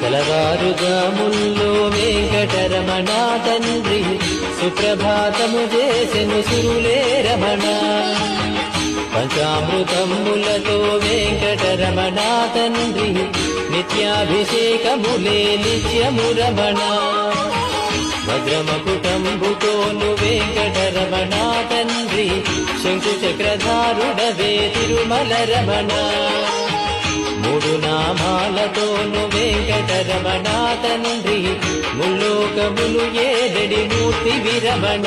తెలవారుజాముల్లో వెంకటరమణ తండ్రి సుప్రభాతము చేసెను సురులే రమణ. పంచామృతములతో వెంకటరమణ తండ్రి నిత్యాభిషేకములే నిత్యము రమణ. భద్రమకుటంబుతోను వెంకటరమణ తండ్రి శంకు చక్రధారుడవే తిరుమల రమణ. మూడు నామాలతోను వెంకటరమణ తండ్రి ముల్లోకములు ఏదడి మూర్తి విరమణ.